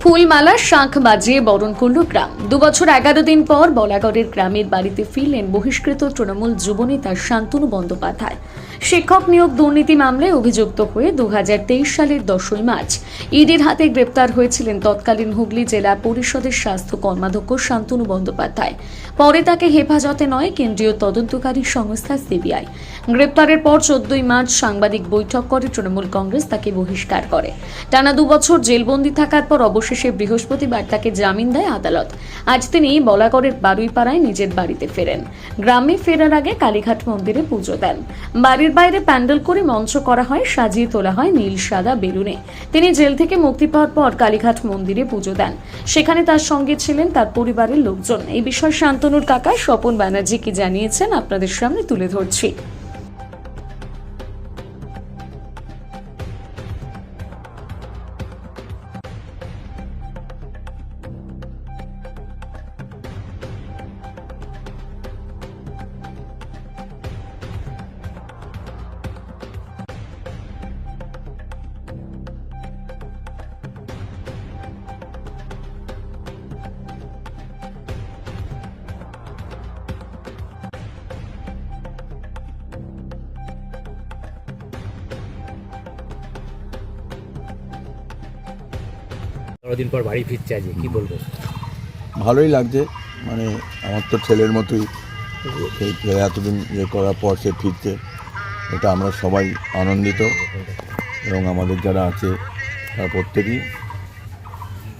ফুলমালা শাঁখ বাজিয়ে বরণ করল গ্রাম। 2 বছর 11 দিন পর বলাগড়ের গ্রামের বাড়িতে ফিরলেন বহিষ্কৃত তৃণমূল যুবনেতা শান্তনু বন্দ্যোপাধ্যায়। শিক্ষক নিয়োগ দুর্নীতি মামলায় অভিযুক্ত হয়ে 2023 সালের 10ই মার্চ ইডির হাতে গ্রেপ্তার হয়েছিলেন তৎকালীন হুগলি জেলা পরিষদের স্বাস্থ্য কর্মাধ্যক্ষ শান্তনু বন্দ্যোপাধ্যায়। পরে তাকে হেফাজতে নয় কেন্দ্রীয় তদন্তকারী সংস্থা সিবিআই। গ্রেপ্তারের পর 14ই মার্চ সাংবাদিক বৈঠক করে তৃণমূল কংগ্রেস তাকে বহিষ্কার করে। টানা 2 বছর জেলবন্দি থাকার পর অবশেষে বৃহস্পতিবার তাকে জামিন দেয় আদালত। আজ তিনি বলাগড়ের বারুইপাড়ায় নিজের বাড়িতে ফেরেন। গ্রামে ফেরার আগে কালীঘাট মন্দিরে পুজো দেন। বাড়ির বাইরে প্যান্ডেল করে মঞ্চ করা হয়, সাজিয়ে তোলা হয় নীল সাদা বেলুনে। তিনি জেল থেকে মুক্তি পাওয়ার পর কালীঘাট মন্দিরে পুজো দেন। সেখানে তার সঙ্গে ছিলেন তার পরিবারের লোকজন। এই বিষয়ে শান্তনুর কাকা স্বপন ব্যানার্জি কি জানিয়েছেন আপনাদের সামনে তুলে ধরছি। দিন পর বাড়ি ফিরছে, আজকে কি বলবো? ভালোই লাগছে, মানে আমার তো ছেলের মতোই। সেই এতদিন ইয়ে করার পর সে ফিরছে, এটা আমরা সবাই আনন্দিত এবং আমাদের যারা আছে তারা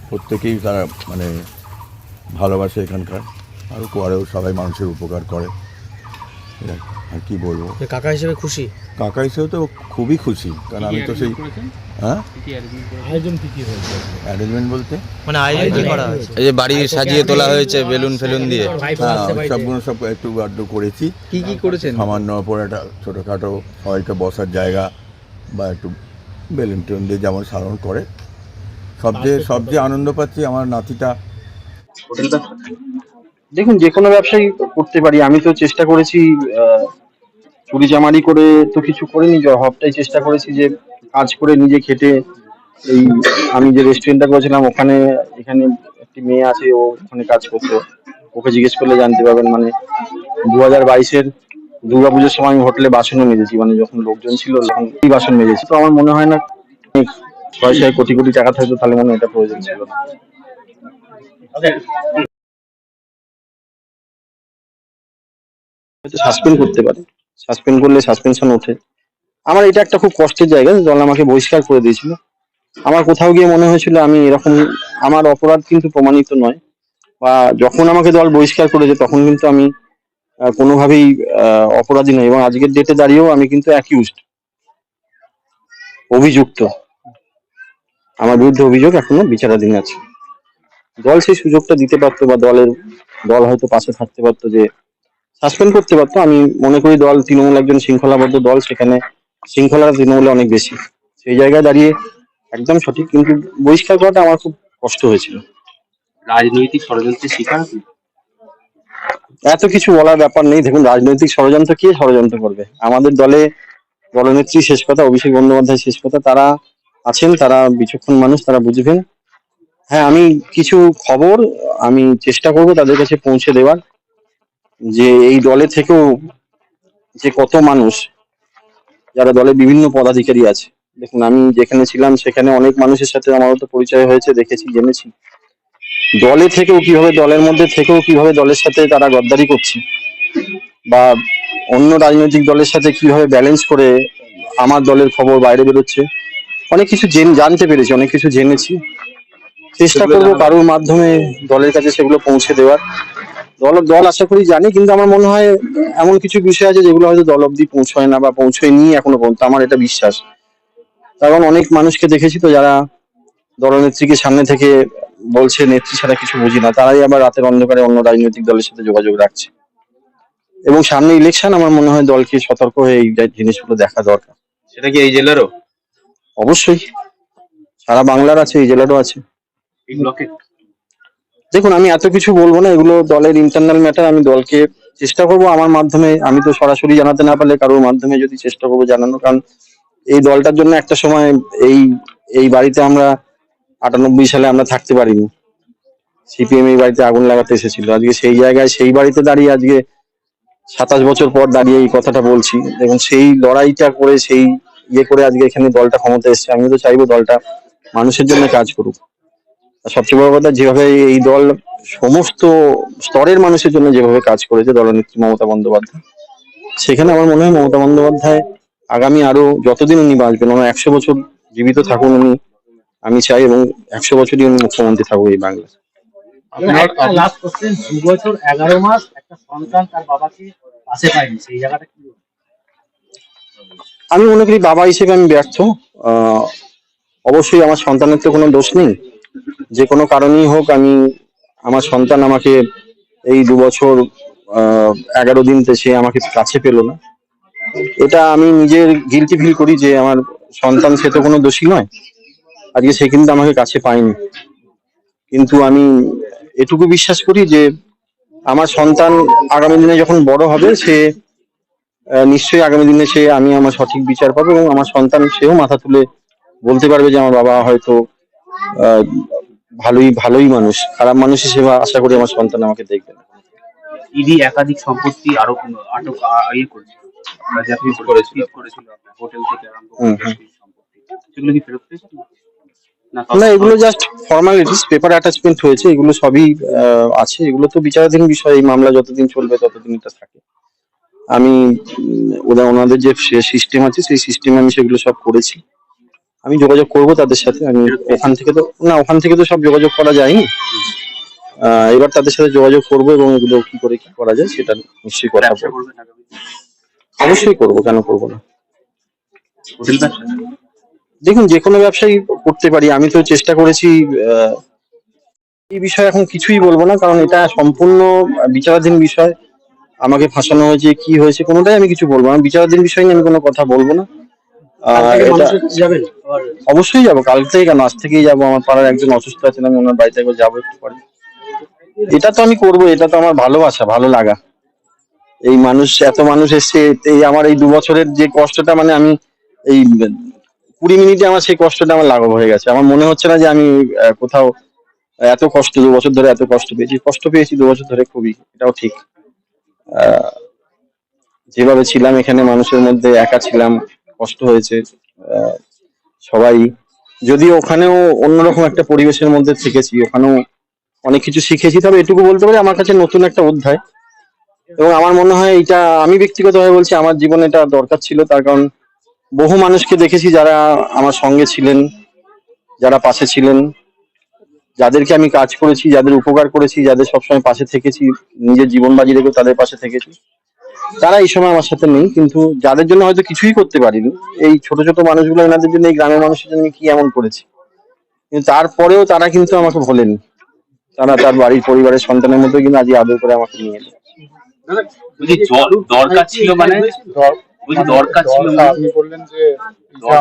প্রত্যেকেই তারা মানে ভালোবাসে এখানকার, আরও করেও সবাই মানুষের উপকার করে। আর কি বলবো, কাকা হিসেবে খুশি? কাকা হিসেবে তো খুবই খুশি, কারণ আমি তো সেই অ্যারেঞ্জমেন্ট বলতে মানে আয়োজন করা হয়েছে, এই যে বাড়ি সাজিয়ে তোলা হয়েছে বেলুন ফেলুন দিয়ে, সবগুলো সব একটু আড্ডু করেছি। কি করেছেন? সামান্য পরে একটা ছোটোখাটো সবাইকে বসার জায়গা বা একটু বেলুন টেলুন দিয়ে যেমন সাধারণ করে। সবচেয়ে আনন্দ পাচ্ছি আমার নাতিটা। দেখুন, যে কোনো ব্যবসায়ী করতে পারি, আমি তো চেষ্টা করেছি, চুরি চামারি করে তো কিছু করিনি, সবটাই চেষ্টা করেছি যে কাজ করে নিজে খেটে। এই আমি যে রেস্টুরেন্টটা করেছিলাম এখানে একটি মেয়ে আছে, ও ওখানে কাজ করতো, ওকে জিজ্ঞেস করলে জানতে পারবেন। মানে 2022-এর দুর্গাপুজোর সময় আমি হোটেলে বাসনও মেজেছি, মানে যখন লোকজন ছিল তখন এই বাসন মেজেছি। তো আমার মনে হয় না 6 কোটি কোটি টাকা থাকতো, তাহলে মনে হয় এটা প্রয়োজন ছিল না। সাসপেন্ড করতে পারে, সাসপেন্ড করলে সাসপেনশন ওঠে। আমার এটা একটা খুব কষ্টের জায়গা, দল আমাকে বহিষ্কার করে দিয়েছিল। আমার কোথাও গিয়ে মনে হয়েছিল আমি এরকম, আমার অপরাধ কিন্তু প্রমাণিত নয়, বা যখন আমাকে দল বহিষ্কার করেছে তখন কিন্তু আমি কোনোভাবেই অপরাধী নই, এবং আজকের ডেটে দাঁড়িয়েও আমি কিন্তু অ্যাকিউজড, অভিযুক্ত। আমার বিরুদ্ধে অভিযোগ এখনো বিচারাধীন আছে। দল সেই সুযোগটা দিতে পারতো, বা দল হয়তো পাশে থাকতে পারতো, যে সাসপেন্ড করতে পারতো। আমি মনে করি তৃণমূল একজন শৃঙ্খলাবদ্ধ দল, সেখানে শৃঙ্খলা তৃণমূলে অনেক বেশি। সেই জায়গায় দাঁড়িয়ে একদম সঠিক, কিন্তু বহিষ্কার করাটা আমার খুব কষ্ট হয়েছিল। রাজনৈতিক ষড়যন্ত্রের শিকার এত কিছু বলার ব্যাপার নেই। দেখুন, রাজনৈতিক ষড়যন্ত্র কে ষড়যন্ত্র করবে? আমাদের দলনেত্রী শেষ কথা, অভিষেক বন্দ্যোপাধ্যায় শেষ কথা, তারা আছেন, তারা বিচক্ষণ মানুষ, তারা বুঝবেন। হ্যাঁ, আমি কিছু খবর আমি চেষ্টা করব তাদের কাছে পৌঁছে দেওয়ার, যে এই দলে থেকেও যে কত মানুষ, যারা দলে বিভিন্ন পদাধিকারী আছে। দেখুন, আমি যেখানে ছিলাম সেখানে অনেক মানুষের সাথে আমারও তো পরিচয় হয়েছে, দেখেছি, জেনেছি। দলের মধ্যে থেকেও কিভাবে দলের সাথে তারা গদ্দারি করছে, বা অন্য রাজনৈতিক দলের সাথে কিভাবে ব্যালেন্স করে আমার দলের খবর বাইরে বেরোচ্ছে, অনেক কিছু জানতে পেরেছি, অনেক কিছু জেনেছি। চেষ্টা করবো কারোর মাধ্যমে দলের কাছে সেগুলো পৌঁছে দেওয়ার। দল আশা করি জানি, কিন্তু আমার মনে হয় এমন কিছু বিষয় আছে যেগুলো হয়তো দল অব্দি পৌঁছয় না, বা পৌঁছয়নি এখনো পর্যন্ত, আমার এটা বিশ্বাস। কারণ অনেক মানুষকে দেখেছি তো, যারা দলনেত্রীকে সামনে থেকে বলছে নেত্রী ছাড়া কিছু বুঝি না, তারাই আবার রাতের অন্ধকারে অন্য রাজনৈতিক দলের সাথে যোগাযোগ রাখছে। এবং সামনে ইলেকশন, আমার মনে হয় দলকে সতর্ক হয়ে এই জিনিসগুলো দেখা দরকার। সেটা কি এই জেলারও? অবশ্যই, সারা বাংলার আছে, এই জেলারও আছে। এই ব্লকে দেখুন, আমি এত কিছু বলবো না, এগুলো দলের ইন্টারনাল ম্যাটার। আমি দলকে চেষ্টা করবো আমার মাধ্যমে, আমি তো সরাসরি জানাতে না পারলে কারোর মাধ্যমে যদি চেষ্টা করবো জানানো। কারণ এই দলটার জন্য একটা সময় এই বাড়িতে আমরা 98 সালে আমরা থাকতে পারিনি, সিপিএম এই বাড়িতে আগুন লাগাতে এসেছিল। আজকে সেই জায়গায় সেই বাড়িতে দাঁড়িয়ে আজকে 27 বছর পর দাঁড়িয়ে এই কথাটা বলছি। দেখুন সেই লড়াইটা করে সেই করে আজকে এখানে দলটা ক্ষমতা এসেছে। আমি তো চাইবো দলটা মানুষের জন্য কাজ করুক। আর সবচেয়ে বড় কথা, যেভাবে এই দল সমস্ত স্তরের মানুষের জন্য যেভাবে কাজ করেছে দলনেত্রী মমতা বন্দ্যোপাধ্যায়, সেখানে আমার মনে হয় মমতা বন্দ্যোপাধ্যায় আগামী আরো যতদিন উনি বাঁচবেন, আমার 100 বছর জীবিত থাকুন উনি, আমি চাই, এবং 100 বছরই উনি মুখ্যমন্ত্রী থাকুক এই বাংলায়। আপনার লাস্ট কোশ্চেন, 2 বছর 11 মাস একটা সন্তান তার বাবাকে পাশে পায়নি, সেই জায়গাটা কি বলবেন? আমি মনে করি বাবা হিসেবে আমি ব্যর্থ। অবশ্যই আমার সন্তানের তো কোনো দোষ নেই, যে কোনো কারণেই হোক আমার সন্তান আমাকে এই 2 বছর 11 দিনতে সে আমাকে কাছে পেল না। এটা আমি নিজের গিলটি ফিল করি যে আমার সন্তান, সে তো কোনো দোষী নয়, আজকে সে কিন্তু আমাকে কাছে পায়নি। কিন্তু আমি এটুকু বিশ্বাস করি যে আমার সন্তান আগামী দিনে যখন বড় হবে, সে নিশ্চয়ই আগামী দিনে আমি আমার সঠিক বিচার পাবো, এবং আমার সন্তান সেও মাথা তুলে বলতে পারবে যে আমার বাবা হয়তো আহ ভালোই মানুষ, খারাপ মানুষ হিসেবে আশা করি আমার সন্তান আমাকে দেখবে না। ইডি একাধিক সম্পত্তি আটক করেছিল, বাজেয়াপ্ত করেছিল আপনার হোটেল থেকে আরম্ভ করে সম্পত্তি, সেগুলো কি ফেরত পেয়েছেন? না, এগুলো জাস্ট ফর্মালিটিস, পেপার অ্যাটাচমেন্ট হয়েছে, এগুলো সবই আছে। এগুলো তো বিচারাধীন বিষয়, এই মামলা যতদিন চলবে ততদিন এটা থাকে। আমি ওনাদের যে সিস্টেম আছে সেই সিস্টেমে আমি সেগুলো সব করেছি। আমি যোগাযোগ করব তাদের সাথে। আমি ওখান থেকে তো সব যোগাযোগ করা যায়নি। এবার তাদের সাথে যোগাযোগ করব এবং এগুলো কি করে কি করা যায় সেটা নিশ্চয়ই কথা বলবো। অবশ্যই করব, কেন করব না। দেখুন, যে কোনো ব্যবসায়ী করতে পারি, আমি তো চেষ্টা করেছি। এই বিষয়ে এখন কিছুই বলবো না, কারণ এটা সম্পূর্ণ বিচারাধীন বিষয়। আমাকে ফাঁসানো হয়েছে, কি হয়েছে, কোনোটাই আমি কিছু বলবো না। বিচারাধীন বিষয় নিয়ে আমি কোনো কথা বলবো না। অবশ্যই যাবো, কাল থেকে কেন, আজ থেকেই যাবো। আমার পাড়ার একজন অসুস্থ আছেন, আমি ওনার বাড়িতে একবার যাবো একটু পরে। এটা তো আমি করবো, এটা তো আমার ভালোবাসা, ভালো লাগা। এই এত মানুষ এসছে, এই আমার এই 2 বছরের যে কষ্টটা, মানে আমি এই 20 মিনিটে আমার সেই কষ্টটা আমার লাঘব হয়ে গেছে। আমার মনে হচ্ছে না যে আমি কোথাও এত কষ্ট 2 বছর ধরে এত কষ্ট পেয়েছি 2 বছর ধরে, খুবই, এটাও ঠিক। যেভাবে ছিলাম এখানে মানুষের মধ্যে, একা ছিলাম, কষ্ট হয়েছে। সবাই, যদিও ওখানেও অন্যরকম একটা পরিবেশের মধ্যে থেকেছি, ওখানেও অনেক কিছু শিখেছি, তবে এটুকু বলতে পারি আমার কাছে নতুন একটা অধ্যায়। এবং আমার মনে হয় এটা, আমি ব্যক্তিগতভাবে বলছি, আমার জীবনে এটা দরকার ছিল। তার কারণ বহু মানুষকে দেখেছি যারা আমার সঙ্গে ছিলেন, যারা পাশে ছিলেন, যাদেরকে আমি কাজ করেছি, যাদের উপকার করেছি, যাদের সবসময় পাশে থেকেছি, নিজের জীবন বাজি রেখে তাদের পাশে থেকেছি, তারা এই সময় আমার সাথে নেই। কিন্তু যাদের জন্য হয়তো কিছুই করতে পারিনি, এই ছোট ছোট মানুষগুলো, এনাদের জন্য, এই গ্রামের মানুষের জন্য কি এমন করেছি, কিন্তু তারপরেও তারা কিন্তু আমাকে ভোলেনি। তারা তার বাড়ির পরিবারের সন্তানের মধ্যে কিন্তু আজকে আদর করে আমাকে নিয়ে এলো। দরকার ছিল, মানে দরকার ছিল, আপনি বললেন যে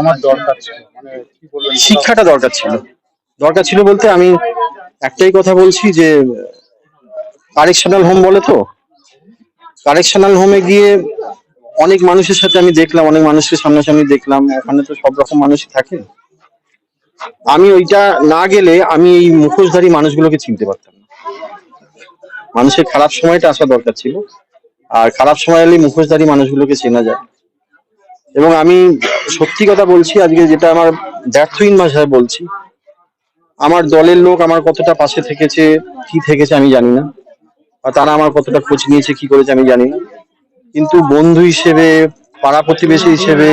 আমার দরকার ছিল, মানে কি বললেন? শিক্ষাটা দরকার ছিল বলতে আমি একটাই কথা বলছি যে কারেকশনাল হোম বলে, তো কারেকশনাল হোমে গিয়ে অনেক মানুষের সাথে আমি দেখলাম, অনেক মানুষকে সামনাসামনি দেখলাম, ওখানে তো সব রকম মানুষই থাকে। আমি ওইটা না গেলে আমি এই মুখোশধারী মানুষগুলোকে চিনতে পারতাম না। মানুষের খারাপ সময়টা আসা দরকার ছিল, আর খারাপ সময় এলে মুখোশধারী মানুষগুলোকে চেনা যায়। এবং আমি সত্যি কথা বলছি, আজকে যেটা আমার ব্যর্থহীন ভাষায় বলছি, আমার দলের লোক আমার কতটা পাশে থেকেছে, কি থেকেছে আমি জানি না, আর তারা আমার কতটা খোঁজ নিয়েছে, কি করেছে আমি জানি না। কিন্তু বন্ধু হিসেবে, পাড়া প্রতিবেশী হিসেবে,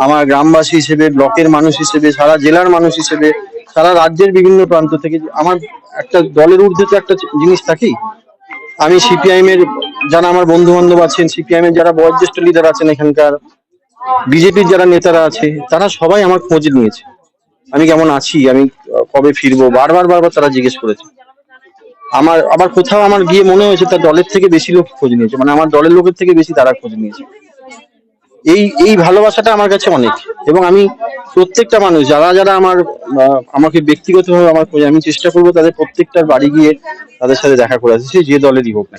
আমার গ্রামবাসী হিসেবে, ব্লকের মানুষ হিসেবে, সারা জেলার মানুষ হিসেবে, সারা রাজ্যের বিভিন্ন প্রান্ত থেকে আমার একটা দলের ঊর্ধ্বে তো একটা জিনিস থাকেই। আমি সিপিআইএম এর যারা আমার বন্ধু বান্ধব আছেন, সিপিআইএম এর যারা বয়োজ্যেষ্ঠ লিডার আছেন এখানকার, বিজেপির যারা নেতারা আছে, তারা সবাই আমার খোঁজ নিয়েছে, আমি কেমন আছি, আমি কবে ফিরবো, বারবার তারা জিজ্ঞেস করেছে। আবার কোথাও আমার গিয়ে মনে হয়েছে তার দলের থেকে বেশি লোক খোঁজ নিয়েছে, মানে আমার দলের লোকের থেকে বেশি তারা খোঁজ নিয়েছে। এই ভালোবাসাটা আমার কাছে অনেক। এবং আমি প্রত্যেকটা মানুষ যারা আমাকে ব্যক্তিগতভাবে আমার খোঁজ, আমি চেষ্টা করবো তাদের প্রত্যেকটার বাড়ি গিয়ে তাদের সাথে দেখা করে আসি, সে যে দলেরই হোক না।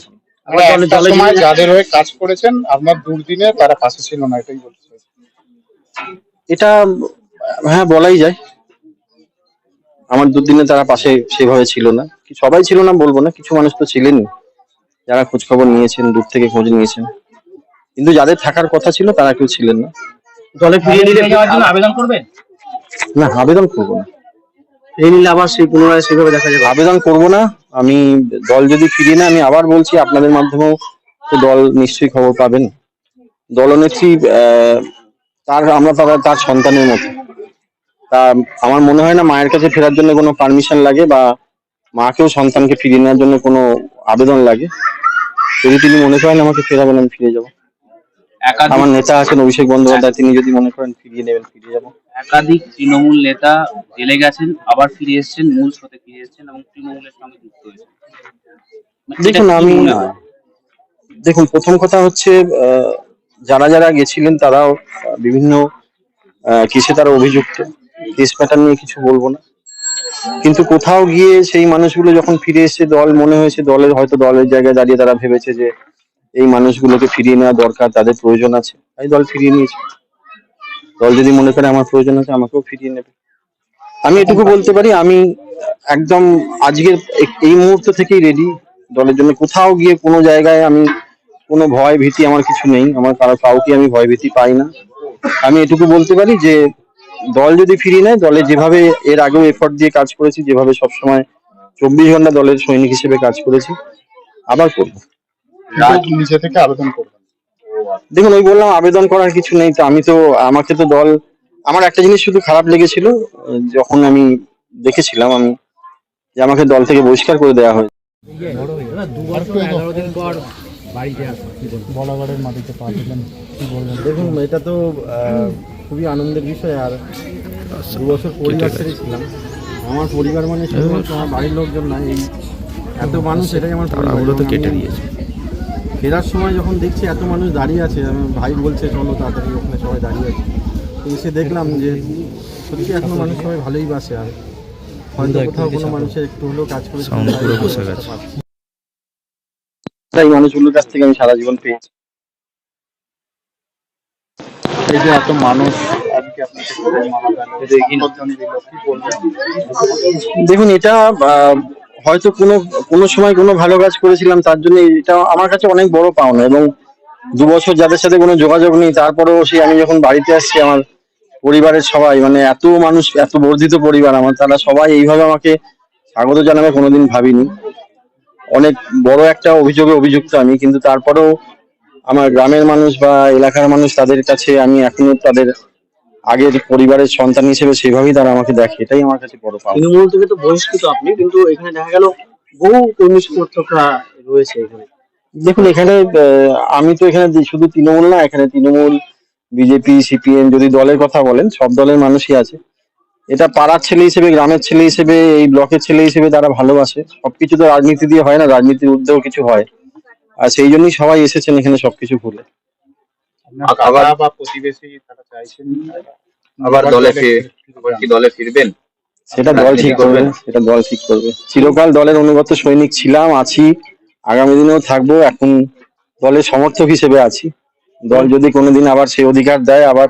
একটা সময় যাদের হয়ে কাজ করেছেন আপনার দুর্দিনে তারা পাশে ছিল না, এটাই বলতে চাই। এটা হ্যাঁ বলাই যায়। আমার দুর্দিনে তারা পাশে সেভাবে ছিল না, সবাই ছিল না বলবো না, কিছু মানুষ তো ছিলেনই যারা খোঁজ খবর নিয়েছেন, দূর থেকে খোঁজ নিয়েছেন, কিন্তু যাদের থাকার কথা ছিল তারা কেউ ছিলেন না। দলে ফিরিয়ে নিলে যাওয়ার জন্য আবেদন করবেন? না, আবেদন করবো না। ফিরিয়ে নিলে আবার সেই পুনরায় সেভাবে দেখা যাবে। আবেদন করব না আমি। দল যদি ফিরিয়ে নেয়, আমি আবার বলছি আপনাদের মাধ্যমেও তো দল নিশ্চয়ই খবর পাবেন। দলনেত্রী তার সন্তানের মতো। তা আমার মনে হয় না মায়ের কাছে ফেরার জন্য কোনো পারমিশন লাগে বা মাকেও সন্তানকে ফিরিয়ে নেওয়ার জন্য কোনো আবেদন লাগে। যদি তিনি মনে করেন আমাকে ফেরাবেন, আমি ফিরে যাবো। আমার নেতা আছেন অভিষেক বন্দ্যোপাধ্যায়, তিনি যদি মনে করেন ফিরিয়ে নেবেন, ফিরে যাবো। একাধিক তৃণমূল নেতা জেলে গেছেন, আবার ফিরে এসেছেন, মূল স্রোতে ফিরে এসেছেন এবং তৃণমূলের সঙ্গে যুক্ত হয়েছেন। দেখুন দেখুন প্রথম কথা হচ্ছে যারা যারা গেছিলেন তারাও বিভিন্ন কেসে তারা অভিযুক্ত। কেস প্যাটার্ন নিয়ে কিছু বলবো না, কিন্তু কোথাও গিয়ে সেই মানুষগুলো যখন ফিরে এসেছে, দল মনে হয়েছে দলের জায়গায় দাঁড়িয়ে তারা ভেবেছে যে এই মানুষগুলোকে ফিরিয়ে নেওয়া দরকার, তাদের প্রয়োজন আছে, তাই দল ফিরিয়ে নিয়েছে। দল যদি মনে করে আমার প্রয়োজন আছে, আমাকেও ফিরিয়ে নেবে। আমি এটুকু বলতে পারি, আমি একদম আজকের এই মুহূর্ত থেকেই রেডি দলের জন্য। কোথাও গিয়ে কোনো জায়গায় আমি কোনো ভয় ভীতি আমার কিছু নেই, আমার কাউকে আমি ভয় ভীতি পাই না। আমি এটুকু বলতে পারি যে দল যদি ফিরিয়ে নেয়, দলে যেভাবে এর আগেও এফর্ট দিয়ে কাজ করেছি, যেভাবে সবসময় 24 ঘন্টা দলের সৈনিক হিসেবে কাজ করেছি, আবার করবো। নিজে থেকে আবেদন করবেন? দেখুন, ওই বললাম আবেদন করার কিছু নেই। তো আমাকে তো দল, আমার একটা জিনিস শুধু খারাপ লেগেছিল যখন আমি দেখেছিলাম যে আমাকে দল থেকে বহিষ্কার করে দেওয়া হয়েছে। বলাগড়ের মাটিতে পা দিলেন, কি বলবেন? দেখুন, এটা তো খুবই আনন্দের বিষয়। আর 2 বছর পরিবার ছেড়েছিলাম। আমার পরিবার মানে শুধুমাত্র আমার বাড়ির লোকজন না, এই এত মানুষ, এটাই আমার পরিবার। তো কেটে দিয়েছে। ফেরার সময় যখন দেখছি এত মানুষ দাঁড়িয়ে আছে, আমি ভাই বলছে চলো তাড়াতাড়ি, ওখানে সবাই দাঁড়িয়ে আছে, তো এসে দেখলাম যে সত্যি এখনো মানুষ সবাই ভালোই বাসে। আর হয়তো কোথাও কোনো মানুষের একটু হলেও কাজ করে এই মানুষগুলোর কাছ থেকে আমি সারা জীবন পেয়েছি। এই যে এত মানুষ আজকে আপনাকে মালা দিল, কি বলবেন? দেখুন, এটা হয়তো কোনো সময় কোনো ভালো কাজ করেছিলাম, তার জন্য এটা আমার কাছে অনেক বড় পাওনা। এবং 2 বছর যাদের সাথে কোনো যোগাযোগ নেই, তারপরেও আমি যখন বাড়িতে আসছি, আমার পরিবারের সবাই, মানে এত মানুষ, এত বর্ধিত পরিবার আমার, তারা সবাই এইভাবে আমাকে স্বাগত জানাবে কোনোদিন ভাবিনি। অনেক বড় একটা অভিযোগে অভিযুক্ত আমি, কিন্তু তারপরেও আমার গ্রামের মানুষ বা এলাকার মানুষ, তাদের কাছে আমি এখনো তাদের আগের পরিবারের সন্তান হিসেবে সেভাবেই তারা আমাকে দেখে, এটাই আমার কাছে বড় পাওয়া। তৃণমূল থেকে তো বহিষ্কৃত আপনি, কিন্তু এখানে দেখা গেল বহু কর্মী সমর্থকরা রয়েছে এখানে। দেখুন, এখানে আমি তো এখানে শুধু তৃণমূল না, এখানে তৃণমূল, বিজেপি, সিপিএম, যদি দলের কথা বলেন, সব দলের মানুষই আছে। এটা পাড়ার ছেলে হিসেবে, গ্রামের ছেলে হিসেবে, এই ব্লকের ছেলে হিসেবে তারা ভালোবাসে। সবকিছু তো রাজনীতি দিয়ে হয় না, রাজনীতির ঊর্ধ্বেও কিছু হয়, আর সেই জন্যই সবাই এসেছেন এখানে সবকিছু ভুলে। আবার বা প্রতিবেশী তারা চাইছেন আবার দলে ফিরবেন? সেটা দল ঠিক করবে, চিরকাল দলের অনুগত সৈনিক ছিলাম, আছি, আগামী দিনেও থাকবো। এখন দলের সমর্থক হিসেবে আছি। দল যদি কোনোদিন আবার সেই অধিকার দেয়, আবার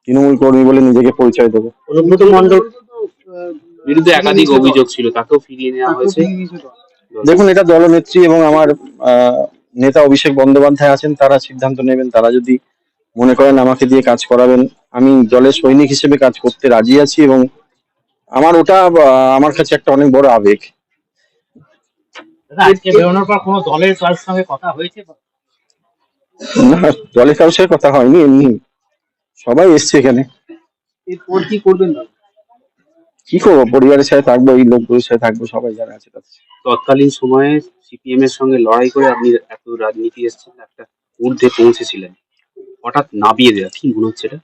তৃণমূল কর্মী বলে নিজেকে পরিচয় দেবো। অনুব্রত মণ্ডল বিরুদ্ধে একাধিক অভিযোগ ছিল, তাকেও ফিরিয়ে নেওয়া হয়েছে। দেখুন, এটা দলনেত্রী এবং আমার নেতা অভিষেক বন্দ্যোপাধ্যায় আছেন, তারা সিদ্ধান্ত নেবেন। তারা যদি মনে করেন আমাকে দিয়ে কাজ করাবেন, আমি দলের সৈনিক হিসেবে কাজ করতে রাজি আছি। এবং ওটা আমার কাছে একটা অনেক বড় আবেগ। আজকে বেরোনোর পর কোনো দলের কারোর সঙ্গে কথা হয়েছে? না, দলের কারোর সাথে কথা হয়নি, এমনি সবাই এসছে এখানে। এরপর কি করবেন? কি করবো, পরিবারের সাথে থাকবো, এই লোকগুলোর সাথে থাকবো, সবাই যারা আছে তাদের। তৎকালীন সময়ে সিপিএম এর সঙ্গে লড়াই করে আপনি এত রাজনীতি এসেছেন, একটা ঊর্ধ্বে পৌঁছেছিলেন, হঠাৎ নামিয়ে দেওয়া, কি মনে হচ্ছে এটা?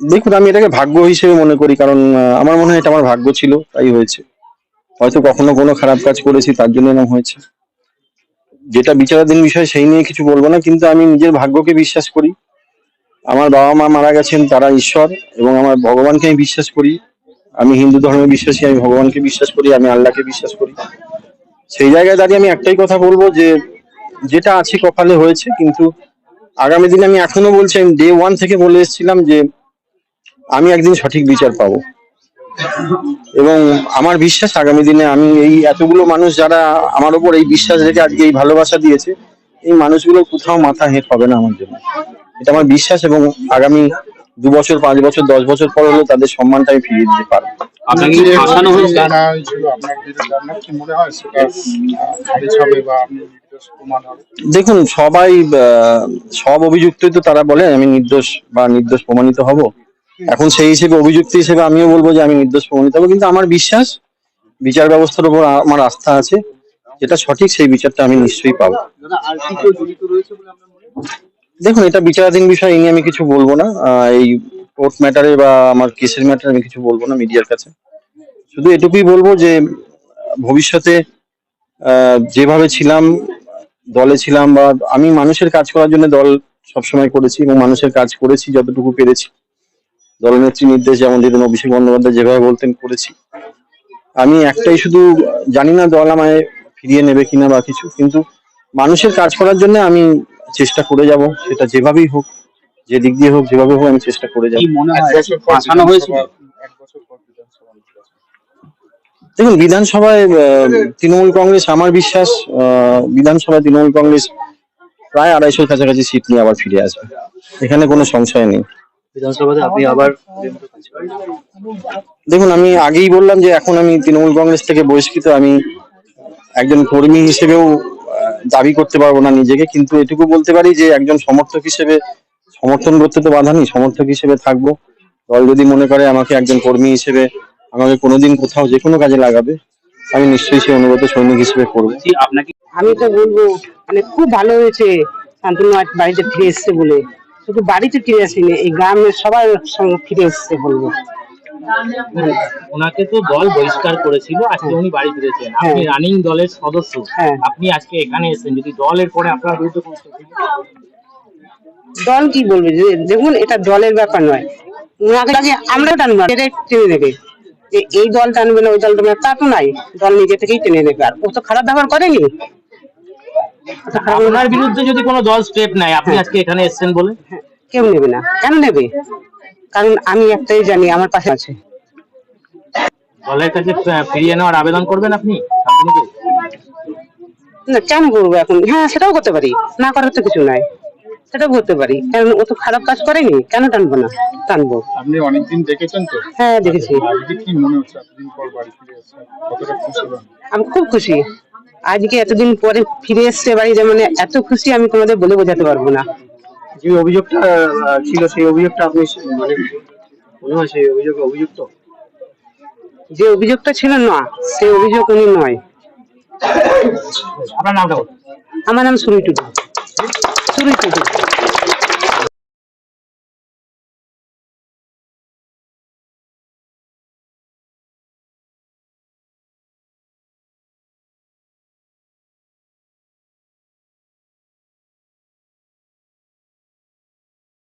দেখুন, আমি এটাকে ভাগ্য হিসেবে মনে করি, কারণ আমার মনে হয় এটা আমার ভাগ্য ছিল, তাই হয়েছে। হয়তো কখনো কোনো খারাপ কাজ করেছি, তার জন্য এরকম হয়েছে। যেটা বিচারাধীন বিষয়, সেই নিয়ে কিছু বলবো না, কিন্তু আমি নিজের ভাগ্যকে বিশ্বাস করি। আমার বাবা মা মারা গেছেন, তারা ঈশ্বর, এবং আমার ভগবানকে আমি বিশ্বাস করি। আমি হিন্দু ধর্মে বিশ্বাসী, আমি ভগবানকে বিশ্বাস করি, আমি আল্লাহকে বিশ্বাস করি। সেই জায়গায় দাঁড়িয়ে আমি একটাই কথা বলবো, যে যেটা আছে কপালে হয়েছে, কিন্তু আগামী দিনে আমি এখনো বলছি, আমি ডে 1 থেকে বলে এসেছিলাম যে আমি একদিন সঠিক বিচার পাবো। এবং আমার বিশ্বাস আগামী দিনে আমি এই এতগুলো মানুষ যারা আমার উপর এই বিশ্বাস রেখে আজকে এই ভালোবাসা দিয়েছে, এই মানুষগুলো কোথাও মাথা হেঁট হবে না আমার জন্য। এটা আমার বিশ্বাস, এবং আগামী 2 বছর 5 বছর 10 বছর পর হলেও তাদের সম্মানটা আমি ফিরিয়ে দিতে পারবো। আপনাকে কি ফাঁসানো হয়েছে? জানা হয়েছিল আপনার বিরুদ্ধে, আপনার কি মনে হয় সেটা খারিজ হবে বা আপনি নির্দোষ প্রমাণ হবে? দেখুন, সবাই সব অভিযুক্তই তো তারা বলে আমি নির্দোষ বা নির্দোষ প্রমাণিত হব। এখন সেই হিসেবে অভিযুক্ত হিসেবে আমিও বলবো যে আমি নির্দোষ প্রমাণিত হবো, কিন্তু আমার বিশ্বাস বিচার ব্যবস্থার উপর আমার আস্থা আছে, যেটা সঠিক সেই বিচারটা আমি নিশ্চয়ই পাবো। আর কি কেউ জড়িত রয়েছে বলে আপনার মনে হয়? দেখুন, এটা বিচারাধীন বিষয়, এই নিয়ে আমি কিছু বলবো না। এই কোর্ট ম্যাটারে বা আমার কেসের ম্যাটারে আমি কিছু বলবো না মিডিয়ার কাছে। শুধু এটুকুই বলবো যে ভবিষ্যতে যেভাবে ছিলাম, দলে ছিলাম, বা আমি মানুষের কাজ করার জন্য দল সবসময় করেছি এবং মানুষের কাজ করেছি যতটুকু পেরেছি। দলনেত্রী নির্দেশ যেমন দিতেন, অভিষেক বন্দ্যোপাধ্যায় যেভাবে বলতেন করেছি। আমি একটাই শুধু জানি না দল আমায় ফিরিয়ে নেবে কিনা বা কিছু, কিন্তু মানুষের কাজ করার জন্য আমি চেষ্টা করে যাব, সেটা যেভাবেই হোক, যে দিক দিয়ে হোক, যেভাবে হোক আমি চেষ্টা করে যাব। কি মনে হয় 1 বছর পর ফাঁসানো হয়েছিল? 1 বছর পর বিধানসভা নির্বাচন। দেখুন, বিধানসভায় তৃণমূল কংগ্রেস, আমার বিশ্বাস বিধানসভায় তৃণমূল কংগ্রেস প্রায় 250-র কাছাকাছি সিট নিয়ে আবার ফিরে আসবে, এখানে কোনো সংশয় নেই। বিধানসভাতে আপনি আবার দেখুন, আমি আগেই বললাম যে এখন আমি তৃণমূল কংগ্রেস থেকে বহিষ্কৃত। আমি একজন কর্মী হিসেবেও দাবি করতে পারবো না নিজেকে, কিন্তু এটুকু বলতে পারি যে একজন সমর্থক হিসেবে সমর্থন করতে তো বাধা নেই, সমর্থক হিসেবে থাকবো। দল যদি মনে করে আমাকে একজন কর্মী হিসেবে আমাকে কোনোদিন কোথাও যে কোনো কাজে লাগাবে, আমি নিশ্চয়ই সেই অনুগত সৈনিক হিসেবে করবো। বলছি আপনাকে আমি তো বলবো মানে খুব ভালো হয়েছে শান্তনু আজ বাড়িতে ফিরে এসছে বলে। শুধু বাড়িতে ফিরে আসেনি, এই গ্রামের সবার সঙ্গে ফিরে এসছে বলবো। ওনাকে তো দল বহিষ্কার করেছিল, আজকে উনি বাড়ি ফিরেছেন। আপনি রানিং দলের সদস্য, হ্যাঁ। আপনি আজকে এখানে এসেছেন, যদি দলের পরে আপনার বিরুদ্ধে কোনো দল কি বলবে? যে দেখুন, এটা দলের ব্যাপার নয়, ওনাকে আগে আমরাও টানবো, এটা টেনে নেবে। যে এই দল টানবে না ওই দল টানবে না, তা তো নাই, দল নিজে থেকেই টেনে নেবে। আর ও তো খারাপ ব্যবহার করেনি। আপনার বিরুদ্ধে যদি কোনো দল স্টেপ নেয়, আপনি আজকে এখানে এসেছেন বলে কেউ নেবে না। কেন নেবে? কারণ আমি একটাই জানি, আমার পাশে আছে। দলের কাছে ফিরিয়ে নেওয়ার আবেদন করবেন আপনি শান্তনুকে? না, কেন করবো এখন? হ্যাঁ, সেটাও করতে পারি, না করার তো কিছু নাই, সেটাও করতে পারি। কারণ ও তো খারাপ কাজ করেনি, কেন টানবো না? টানবো। আপনি অনেকদিন দেখেছেন তো, হ্যাঁ, দেখেছি। আজকে কি মনে হচ্ছে এতদিন পর বাড়ি ফিরে এসেছেন, কতটা খুশি হলেন? আমি খুব খুশি, আজকে এতদিন পরে ফিরে এসছে বাড়ি, যেমন এত খুশি আমি তোমাদের বলে বোঝাতে পারবো না। যে অভিযোগটা ছিল সেই অভিযোগটা আপনি মানে মনে হয় সেই অভিযোগে অভিযুক্ত? যে অভিযোগটা ছিল না, সে অভিযোগ উনি নয়। আপনার নামটা বলুন। আমার নাম সুমি টুডু।